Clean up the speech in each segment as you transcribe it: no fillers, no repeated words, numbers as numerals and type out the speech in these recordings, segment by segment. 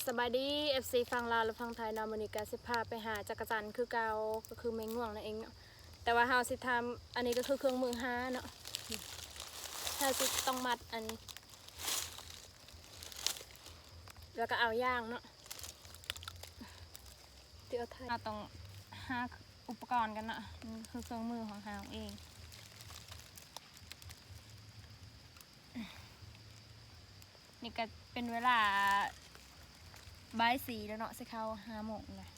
สบายดี FC ฟังลาวและฟังไทยนอมนิกาสิพาไปหาจักรจันทร์คือเกาก็คือแมงม่วงนั่นเองเนาะแต่ว่าเฮาสิทำอันนี้ก็คือเครื่องมือหาเนาะเฮาสิต้องมัดอันนี้แล้วก็เอาย่างเนาะเดี๋ยวไทยเราต้องหาอุปกรณ์กันเนาะคือเครื่องมือของเฮาเองนี่ก็เป็นเวลาบ่าย4แล้วเนาะสิเข้า5 โมงเลย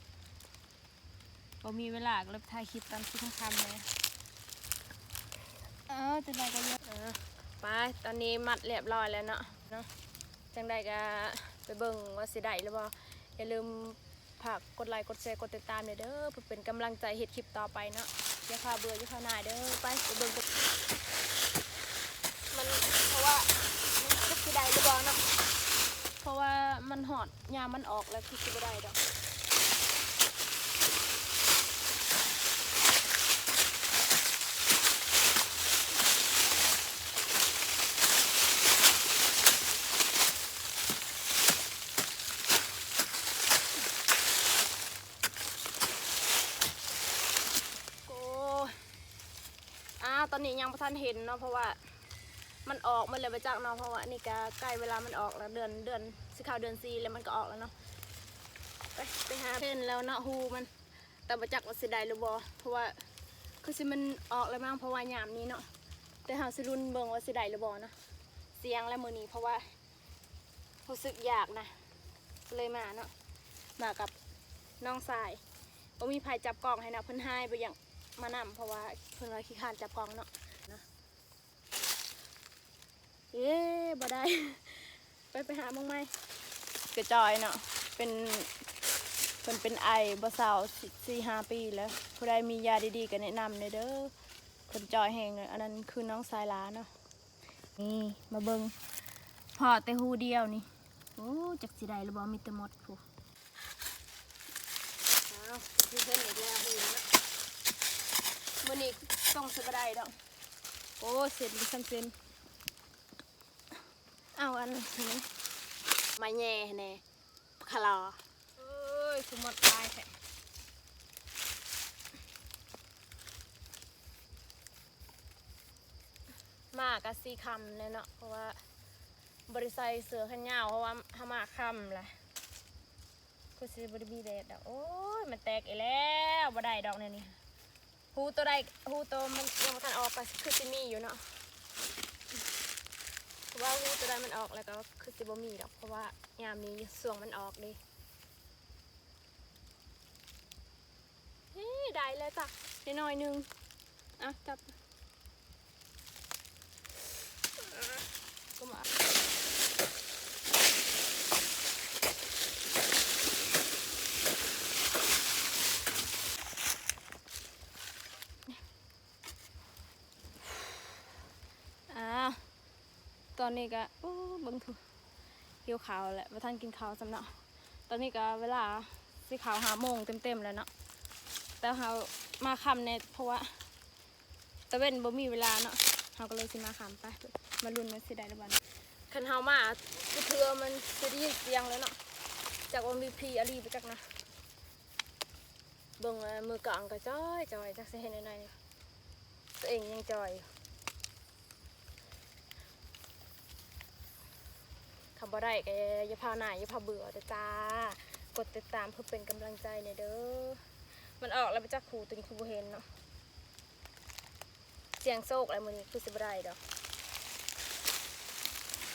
บ่มีเวลาก็เลยถ่ายคลิปตอนที่ค่ำเลยจะได้ก็เยอะไปตอนนี้มัดเรียบร้อยแล้วเนาะจังได้ก็ไปเบิ่งว่าสิได้หรือเปล่าอย่าลืมฝากกดไลค์กดแชร์กดติดตามเด้อเพื่อเป็นกำลังใจเฮ็ดคลิปต่อไปเนาะอย่าพาเบื่ออย่าพาหน่ายเด้อไปเบิ่งกันมันเพราะว่ามันสิได้หรือเปล่าเนาะเพราะว่ามันหอดยามมันออกแล้วคือสิบ่ได้ดอกตอนนี้ยังไม่ทันเห็นเนาะเพราะว่ามันออกมันเลยไปจากเนาะเพราะว่านี่ก็ใกล้เวลามันออกแล้วเดือนสิเข้าเดือน4แล้วมันก็ออกแล้วเนาะไปหาเห็นแล้วเนาะฮูมันแต่ประจักษ์ว่าสิได้หรือบ่เพราะว่าคือสิมันออกแล้วมั้งเพราะว่ายามนี้เนาะแต่เฮาสิรุ่นเบิ่งว่าสิได้หรือบ่เนาะเสียงและมื้อนี้เพราะว่ารู้สึกอยากนะเลยมาเนาะมากับน้องสายบ่มีไผจับกล้องให้นะเพิ่นหายไปอย่างมานำเพราะว่าเพิ่นว่าขี้คร้านจับกล้องเนาะบ่ได้ไปหาบ้างไหมกระจอยเนาะเป็นไอบ่สาว4-5 ปีแล้วผู้ใดมียาดีๆก็แนะนำเลยเด้อคนจอยแห้งเลยอันนั้นคือน้องสายลาเนาะนี่มาเบิ่งพอแต่หูเดียวนี่โอ้จักสิได้หรือบ่มีแต่หมดผู้คือเพิ่นอีกแล้วหูเนาะมื้อนี้ต้องสิบ่ได้ดอกโอ้เสร็จดิฉันเซ็นเอาอันนี้มาแย่แน่คลอเอ้ยคือหมดตายแท้มากะสีคำเลยเนาะเพราะว่าบริษัทเสือขันยาวเพราะว่าทำมาคำแหละคือซีบริบีเดดโอ้ยมันแตกอีกแล้วบ่ได้ดอกเนี่ยนี่หูตัวใดหูตัวมันยังไม่ทันออกไปคือซิมีอยู่เนาะว่าหูตัวใดมันออกแล้วก็คือซิบมีดอกเพราะว่ายามนี้ส่วงมันออกดิเฮ้ยได้แล้วจ้ะนิดหน่อยนึงอ่ะจับก็มาตอนนี้ก็เบิ่งถูกเกี่ยวขาวแหละมาท่านกินข้าวสำเนาะตอนนี้ก็เวลาสิขาว5 โมงเต็มแล้วเนาะแต่เขามาคำเนี่ยเพราะว่าตะเว้นบ่มีเวลาเนาะเขาก็เลยสิมาคำไปมาลุ้นมันสิได้หรือเปล่าคันเฮามาเทือมันจะได้ยินเสียงแล้วเนาะจากวงวีพีอารีไปจักนะเบิ่งมือกลางก็จอยจักสิเห็นหน่อยนี่ตัวเองยังจอยคำบ่ได้ก็อย่าพาหน่ายอย่าพาเบื่อจ้ากดติดตามเพื่อเป็นกำลังใจเนี่ยเด้อมันออกแล้วไปจักขู่ตัวนี้คือบ่เห็นเนาะเสียงโซกอะไรมือนี้คือสิบ่ได้ดอก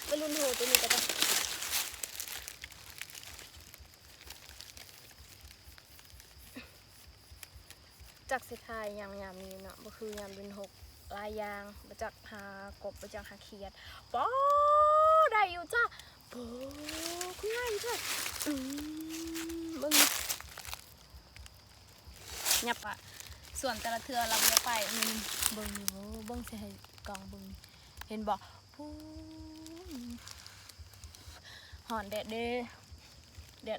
ไม่รุนหูตัวนี้ก็ได้จักสิทายยามนี้เนาะบ่คือยามเดือน6ลายยางบ่จักหากบบ่จักหาเขียดป๊อได้อยู่จ้าโอ้คุณง่ายจ้ะมึงยับอะส่วนแต่ละเทือเราจะไปเบิ้งนี่โว้เบิ้งใส่กองเบิ้งเห็นบอกหอนแดด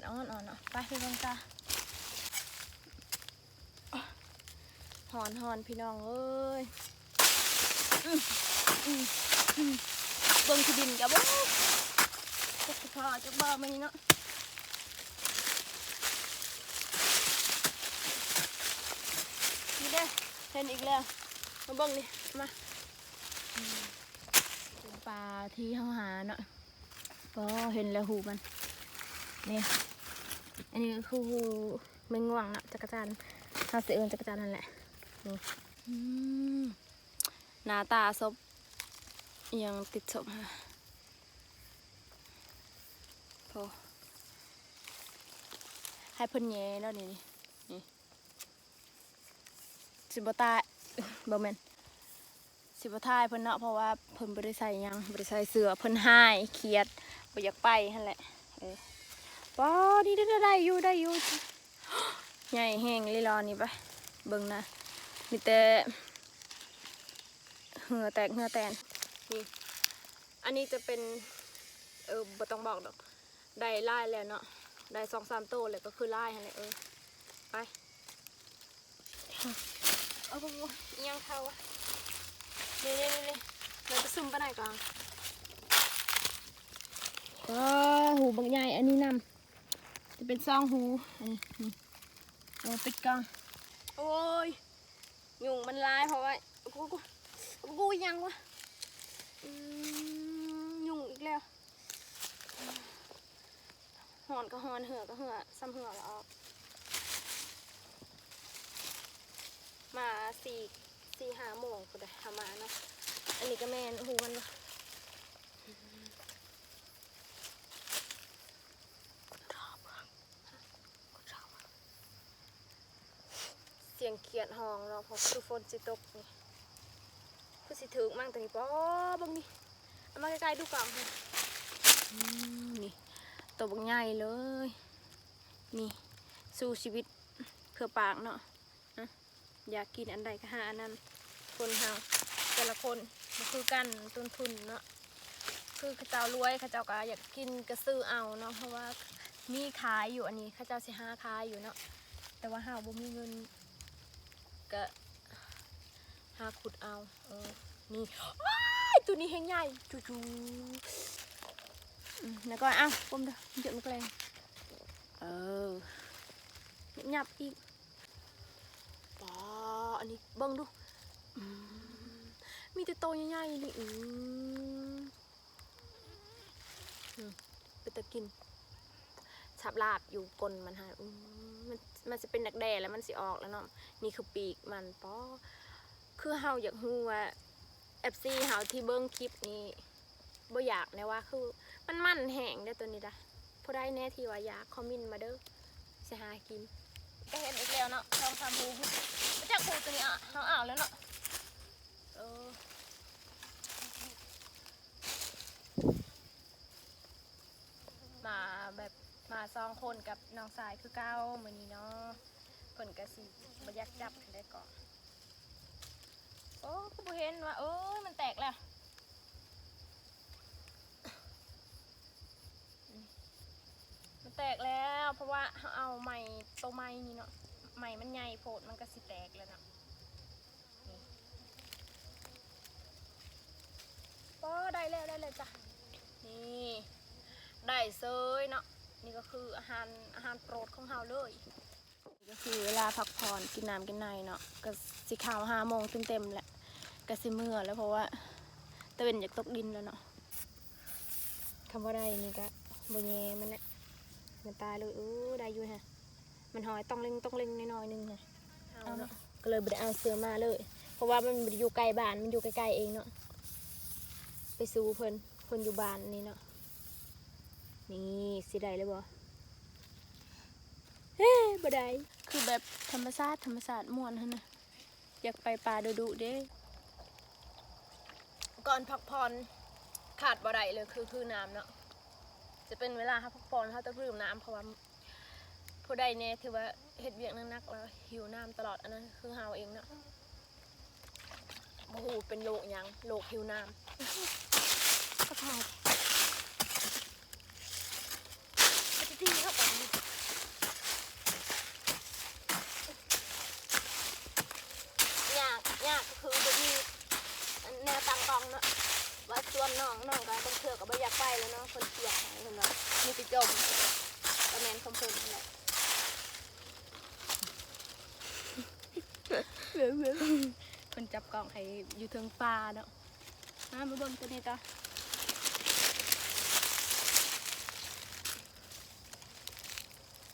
อ่อนเนาะไปพี่น้องจ้าหอนพี่น้องเอ้ยเบิ้งที่ดินกับว่าจะพอจะบ้ามันเนาะ เห็นอีกแล้วมาเบิ่งนี่มาเป็นปลาที่เขาหาเนาะก็เห็นแล้วหูมันนี่อันนี้คือหูไม่ง่วงเนาะจักรจันทร์เขาเสือจักรจันทร์นั่นแหละนี่หน้าตาศพยังติดศพฮะพอให้เพิ่นแย่แล้วนี่นี่สิบตายบ่แม่นสิบทายเพิ่นเนาะเพราะว่าเพิ่นบ่ได้ใส่หยังบ่ได้ใส่เสื้อเพิ่นหายเครียดบ่อยากไปหั่นแหละป้อนี่ได้อยู่ใหญ่แห้งเลยรอนี่ไปเบิ่งนะมีแต่เหงื่อแตกเหงื่อแตนนี่อันนี้จะเป็นบ่ต้องบอกดอกได้ลายแล้วเนาะได้2-3โตเลยก็คือลายหั่นแหละไปเอาบ่ยังเข้าวะนี่เราจะซุ่มไปไหนก่อนก็หูบางใหญ่อันนี้นำจะเป็นซองหูเราปิดกล้องโอ้ยยุงมันลายเพราะว่ากูยังวะยุงอีกแล้วหอนก็หอนเหือก็เหือซ้ำเหือแล้วออกมา4-5 โมงก็ได้ทำมาเนาะอันนี้ก็แม่นหูมันเสียงเขียดห้องเนาะเพราะคือฝนสิตกนี่คือสิถึงมั่งแต่นี่ป๊อบางนี่เอามาใกล้ๆดูก่อนนี่ตัวบางใหญ่เลยนี่สู้ชีวิตเพื่อปากเนาะอยากกินอันใดก็หาอันนั้นคนเฮาแต่ละคนมันคือกันต้นทุนเนาะคือข้าเจ้ารวยข้าเจ้าก็อยากกินก็ซื้อเอาเนาะเพราะว่ามีขายอยู่อันนี้ข้าเจ้าสิหาขายอยู่เนาะแต่ว่าเฮาบ่มีเงินก็หาขุดเอานี่ว้ายตัวนี้แห้งใหญ่จู่ๆแล้วก็เอาปุ้มเด้อเยอะมากเลยหยับอีกป๋ออันนี้เบิ่งดูมีแต่โตใหญ่ๆนี่เป็นตะกินฉับลาบอยู่ก้นมันฮะมันจะเป็นดักแด้แล้วมันสิออกแล้วเนาะนี่คือปีกมันป๋อคือเฮาอยากฮู้ว่า FC เฮาที่เบิ่งคลิปนี้บ่อยากแน่ว่าคือมันแห้งได้ตัวนี้ด่ะผู้ใดแน่ที่ว่าอยากคอมเมนต์มาเด้อสิหากินก็เห็นอีกแล้วเนาะทองคำหูมาจากหูตัวนี้เฮาแล้วเนาะมาแบบมา2 คนกับน้องสายคือเก้าเหมือนนี้เนาะเพิ่นก็สิบ่อยากจับได้ก่อนโอ้ก็บ่เห็นว่ามันแตกแล้วมันแตกแล้วเพราะว่าเอาไม้โตไม้นี่เนาะไม้มันใหญ่โพดมันก็สิแตกแล้วเนาะก็ได้แล้วจ้ะนี่ได้เซยเนาะนี่ก็คืออาหารโปรดของเราเลยนี่ก็คือเวลาพักผ่อนกินน้ำกินในเนาะก็สิข่าว5 โมงเต็มแหละก็สิเมื่อแล้วเพราะว่าตะเวนอยากตกดินแล้วเนาะคำว่าได้นี่ก็บนเย่มันเนี่ยมันตายเลยได้อยู่ฮะมันหอยต้องเล็งน้อยนึงไงเอาเนาะก็เลยไม่ได้เอาเสือมาเลยเพราะว่ามันอยู่ไกลบ้านมันอยู่ใกล้ๆเองเนาะไปสู้เพิ่นอยู่บ้านนี่เนาะนี่สิได้เลยบ่บ่ได้คือแบบธรรมชาติม่วนฮะนะอยากไปป่าดุเด้ก่อนพักผ่อนขาดบ่ได้เลยคือน้ำเนาะจะเป็นเวลาพักผ่อนเขาจะดื่มน้ำเพราะว่าผู้ใดเนี่ยถือว่าเฮ็ดเวียกนักแล้วหิวน้ำตลอดอันนั้นคือเฮาเองเนาะโอ้โหเป็นโรคยังโรคหิวน้ำก็พอดีครับผมยากคือจะมีแนวตั้งกองเนาะว่าส่วนน้องก็ต้องเถื่อกับใบยาไปแล้วเนาะคนเปียกเห็นเนาะมีติจมประแมนคอมเพลนอะไรเว คนจับกล่องให้อยู่เทิงปลาเนาะมาเบิ่งตัวนี้ต่อ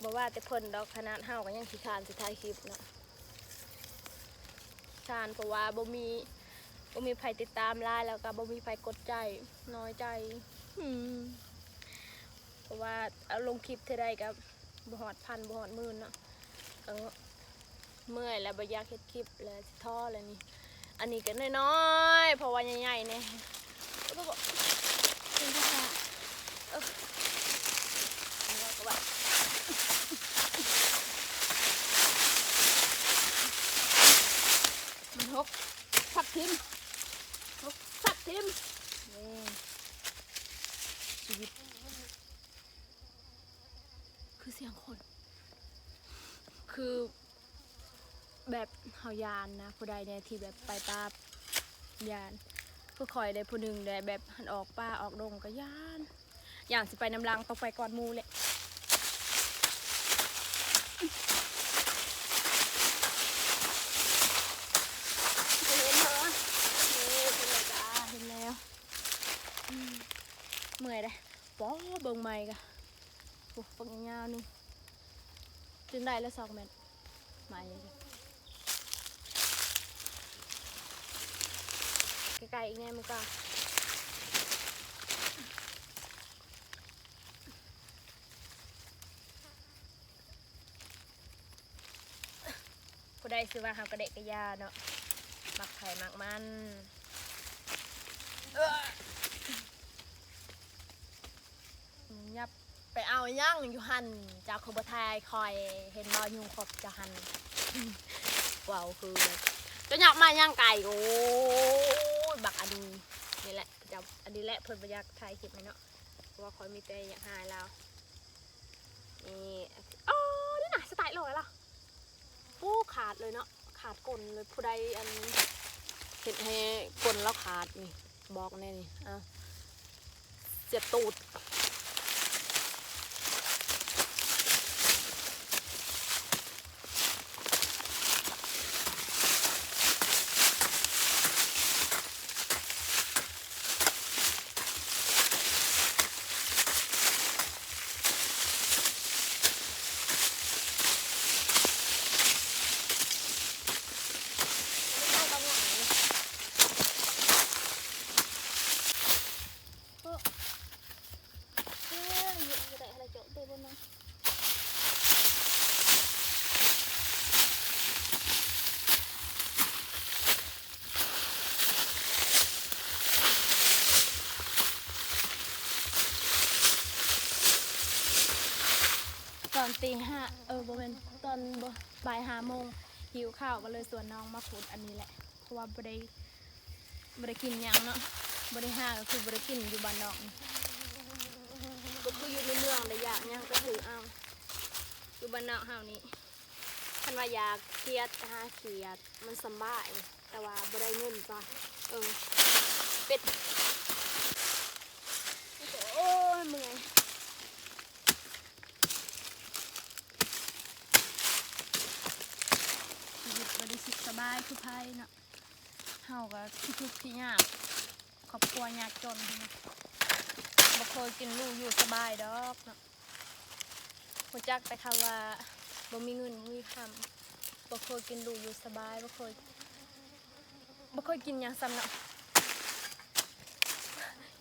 บอกว่าแต่เพิ่นดอกขนาดเฮาก็ยังขี้คร้านสิถ่ายคลิปเนาะคร้านเพราะว่าบ่มีไผติดตามหลายแล้วก็บ่มีไผกดใจน้อยใจเพราะว่าเอาลงคลิปเท่าใดก็บ่ฮอดพันบ่ฮอดหมื่นเนาะเมื่อยแล้วบ่อยากเฮ็ดคลิปแล้วสิท้อแล้วนี่อันนี้ก็น้อยๆเพราะว่าใหญ่ๆเนี่ยมันหกสับทิมหกสับทิมนี่ชีวิตคือเสียงคนคือแบบเฮายานนะผู้ใดเนี่ยที่แบบไปตามยานผู้คอยได้ผู้หนึ่งได้แบบหันออกป่าออกดงก็ยานอย่างสิไปน้ำลังต้องไปก่อนมูเลยเห็นเหรอเห็นแล้วจ้าเห็นแล้วเมื่อยเลยป้อเบิ่งใหม่กะโอ้ฟังยาวๆนึงจนได้แล้ว2 เม็ดใหม่ไกลๆอีกแน่มึงก็ผู้ใดซื้อว่าหากระเดะกระยาเนาะมักไข่มักมันยับไปเอาย่างอยู่หันจากขบทายคอยเห็นรอยยุงขบจะหันว้าวคือจะหยับมาย่างไก่โอ้ยบักอันนี้นี่แหละจะอันนี้แหละเพิ่นประยักไทยคลิปไหมเนาะเพราะว่าคอยมีแต่อยากหายแล้วนี่อ๋อนี่น่ะสไตล์ลอยล่ะปูขาดเลยเนาะขาดกลนเลยผู้ใดอันเห็นให้กลนแล้วขาดนี่บอกแน่นี่เสียบตูดตอนตีห้าบ่เป็นตอนบ่าย5 โมงหิวข้าวก็เลยส่วนน้องมาขุดอันนี้แหละเพราะว่าบ่ได้กินยังเนาะบ่ได้ห้าก็คือบ่ได้กินอยู่บ้านนอกก็คืออยู่ในเมืองได้อยากยังก็ถือเอาอยู่บ้านนอกเฮานี่คันว่าอยากเครียดหาเครียดมันสบายแต่ว่าบ่ได้เงินจ้ะเป็ดโอ้ยเมื่อยบริสุทธิ์สบายคือไพ่เนาะเฮาก็ทุกที่ยากครอบครัวยากจนนะบ่เคยกินลูกอยู่สบายดอกเนาะบ่จักแต่คำว่าบ่มีเงินมีคำบ่เคยกินลูกอยู่สบายบ่เคยกินหยังซ้ำเนาะ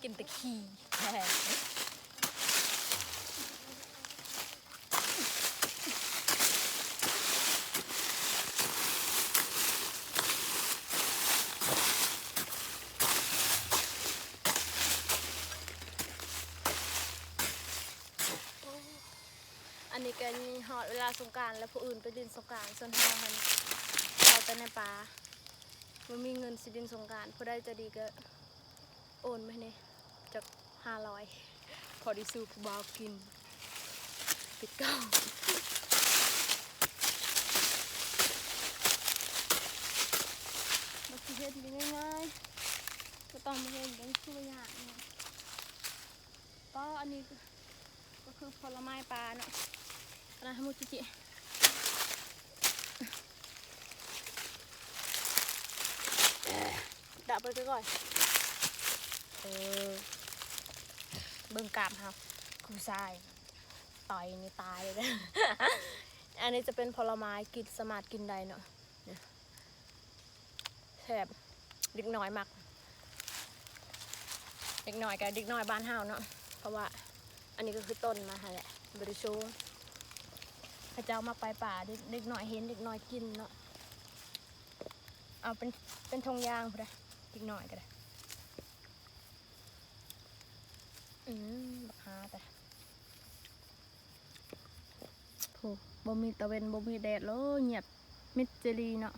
กินแต่ขี้แท้อันนี้ก็หอดเวลาสงกรานต์แล้วผู้อื่นไปดินสงกรานต์ส่วนเฮาหันเอาแต่ในป่าบ่มีเงินสิดินสงกรานต์ผู้ใดจะดีก็โอนไปนี่จาก500พอได้ซื้อผู้บ่าวกินปิดเก้าบ่สิเฮ็ดง่ายๆก็ต้องมาเฮ็ดเป็นตัวยากเนาะก็อันนี้ก็คือผลไม้ปลาเนาะนะมูจิจิ ดับไปก่อนเบิ่งกามครับคุณชายต่อยนี่ตายเลยนะ อันนี้จะเป็นผลไม้กินสามารถกินได้เนาะแซ่บเด็กน้อยมักเด็กน้อยกับเด็กน้อยบ้านเฮาเนาะเพราะว่าอันนี้ก็คือต้นมาแหละบริโชงพระเจ้ามาไปป่าเด็กน้อยเห็นเด็กน้อยกินเนาะเอาเป็นธงยางพอได้เด็กน้อยก็ได้บักฮาแต่ผู้บ่มีตะเวนบ่มีแดดเลยเงียบมิดเจรีเนาะ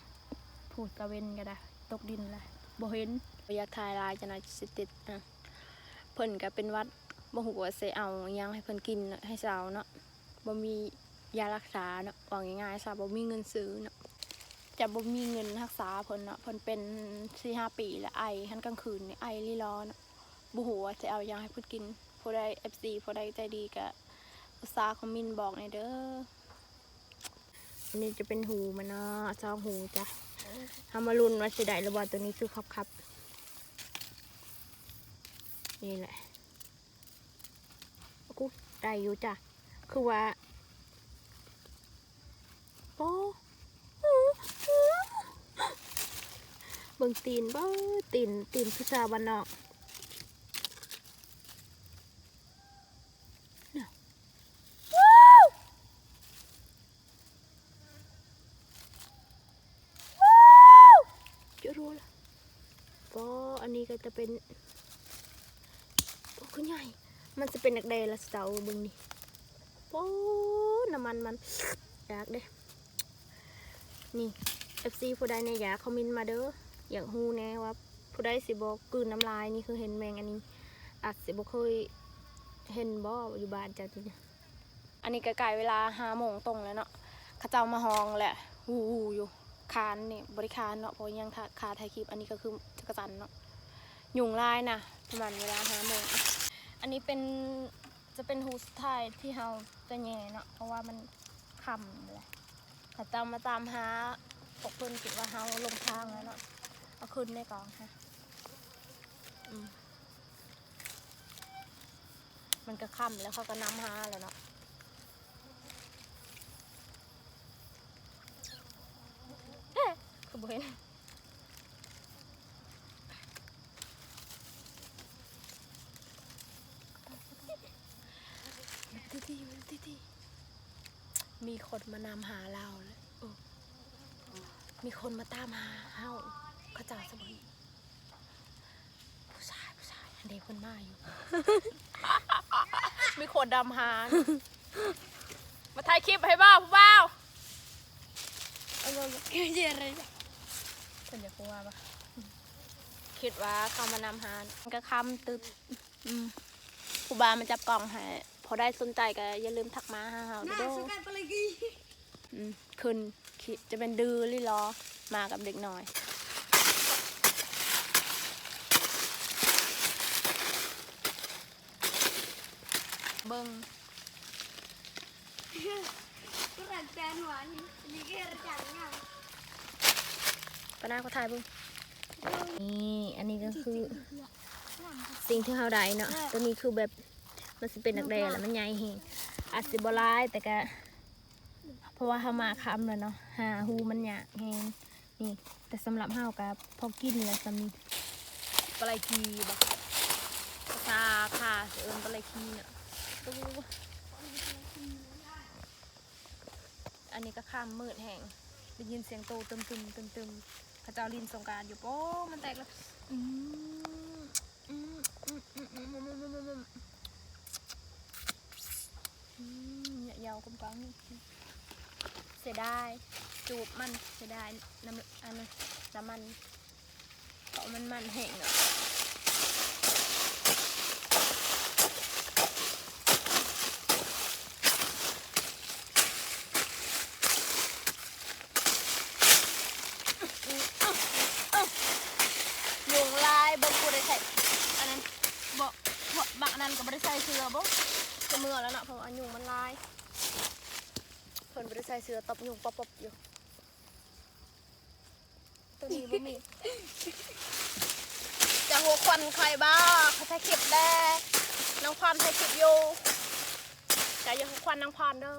ผู้ตะเวนก็ได้ตกดินเลยบ่เห็นอยากถ่ายลายจะน่าสิติดเพิ่นก็เป็นวัดบ่ฮู้ว่าสิเอาหยังให้เพิ่นกินให้สาวเนาะบ่มียารักษาเนาะว่าง่ายๆซะบ่มีเงินซื้อเนาะจะบ่มีเงินรักษาเพิ่นเนาะเพิ่นเป็น 4-5 ปีแล้วไอหันกลางคืนนี่ไอลิลอเนาะบ่ฮู้ว่าสิเอาหยังให้เพิ่นกินผู้ใด FC ผู้ใดใจดีก็อุตส่าห์คอมเมนต์บอกหน่อยเด้ออันนี้จะเป็นหูมันเนาะซองหูจ้ะทำมาลุ้นว่าสิได้หรือบ่ตัวนี้คือครับนี่แหละกูได้อยู่จ้ะคือว่าโอ้เบิ่งตีนบ่ตีนผู้สาวบ้านนอกจะรู้ละก็อันนี้ก็จะเป็นโอ้คุณใหญ่มันจะเป็นนักเดละเสาบึงนี่โอ้น้ำมันอยากเด้นี่ FC ผู้ใดเนี่ยอยากคอมเมนต์มาเด้ออยากฮู้แน่ว่าผู้ใดสิบอกกลืนน้ำลายนี่คือเห็นแมงอันนี้อาจสิบ่เคยเห็นบ่อยู่บ้านจ้ะทีนี้อันนี้ก็ใกล้เวลา5 โมงตรงแล้วเนาะเขาเจ้ามาห้องแหละฮู้อยู่คานนี่บริการเนาะเพราะยังคาถ่ายคลิปอันนี้ก็คือจักรจันเนาะยุงลายนะประมาณเวลา5 โมงอันนี้จะเป็นฮูสไทยที่เราจะแย่เนาะเพราะว่ามันค่ำเลยเขาเจ้ามาตามหาพวกเพิ่นคิดว่าเราลงทางแล้วเนาะเอาขึ้นได้ก่อนค่ะมันก็ค่ำแล้วเขาก็นำหาแล้วเนาะคือบ่เห็นที่มีคนมานำหาเราเลยมีคนมาตามหาเฮาเขาจ่าสมุยผู้ชายเด็กคนมาอยู่ มีคนดำหามาถ่ายคลิปให้บ้าวผู้บ้าวอะไรคนอยากพูดว่าปะคิดว่าเขามานำหาก็คำตึ๊ดผู้บ้ามันจับกล่องให้พอได้สนใจก็อย่าลืมทักมาหาเฮาด้วยขึ้นจะเป็นดื้อลี่ล้อมากับเด็กหน่อยเบิ้งก็รักแฟนหวานนี่ก็รักจังยังปนาเขาถ่ายเบิ้งนี่อันนี้ก็คือสิ่งที่เขาได้เนาะตัวนี้คือแบบมันจะเป็นนักแดงแล้วมันใหญ่เฮงอาจสิบลายแต่ก็เพราะว่าเขามาค้ำแล้วเนาะหาหูมันหยาเฮงนี่แต่สำหรับเฮากับพอกินแล้วจะมีปลายคีบ่ภาษาค่ะเอิญปลายคีเนี่ยอันนี้ก็ข้ามมืดแห่งได้ยินเสียงโตตึมข้าเจ้าลินสงการอยู่โอ้มันแตกแล้วเนี่ยยาวกำลังนี่เสียดายจูบมันเสียดายน้ำอันนั้นน้ำมันเพราะมันแห้งเนาะยุงลายบนกูได้ใส่อันนั้นบอกบักนั้นก็ไม่ได้ใส่เสื้อบ่จะเมื่อแล้วเนาะเพราะว่ายุงมันลายเพิ่นไม่ได้ใส่เสื้อตบยุงป๊อบอยู่ตัวนี้บ่มี หัวควันใครบ้าเขาใช้คลิปแด้น้องพรใช้คลิปอยู่แต่อย่าหัวควันน้องพรเด้อ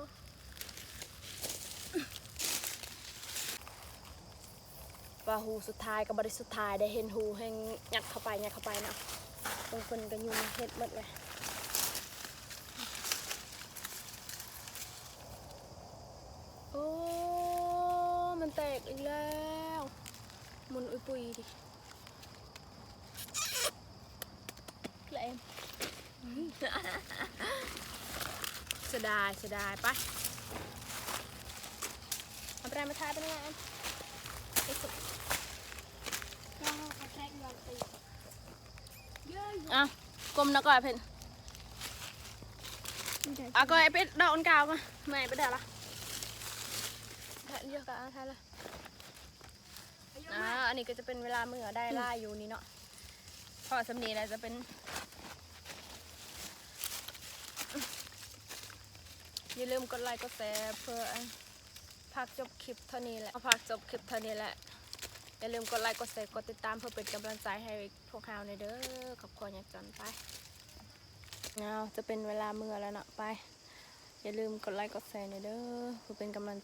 ว่าหูสุดท้ายกับบริสุดท้ายได้เห็นหูแห่งยัดเข้าไปนะบางคนก็ยุ่งเห็ดหมดเลยโอ้มันแตกอีกแล้วมุนอุยปุยดิแรงเสียดายไปเอาไปมาทายเป็นไงไอ้สุดอ่ะกลมแล้วก็ไอ้เพนอ่ะก็ไอ้เป็ดดอกอันเก่ามาไม่ไปได้ละเยอะกันทายละอันนี้ก็จะเป็นเวลาเมื่อได้ล่าอยู่นี่เนาะพอสำนีแล้วจะเป็นอย่าลืมกดไลค์กดแชร์เพื่อพักจบคลิปเท่านี้แหละพักจบคลิปเท่านี้แหละอย่าลืมกดไลค์กดแชร์กดติดตามเพื่อเป็นกำลังใจให้พวกเราในเด้อขอบคุณอยากจันไปจะเป็นเวลาเมื่อแล้วเนาะไปอย่าลืมกดไลค์กดแชร์ในเด้อเพื่อเป็นกำลังใจ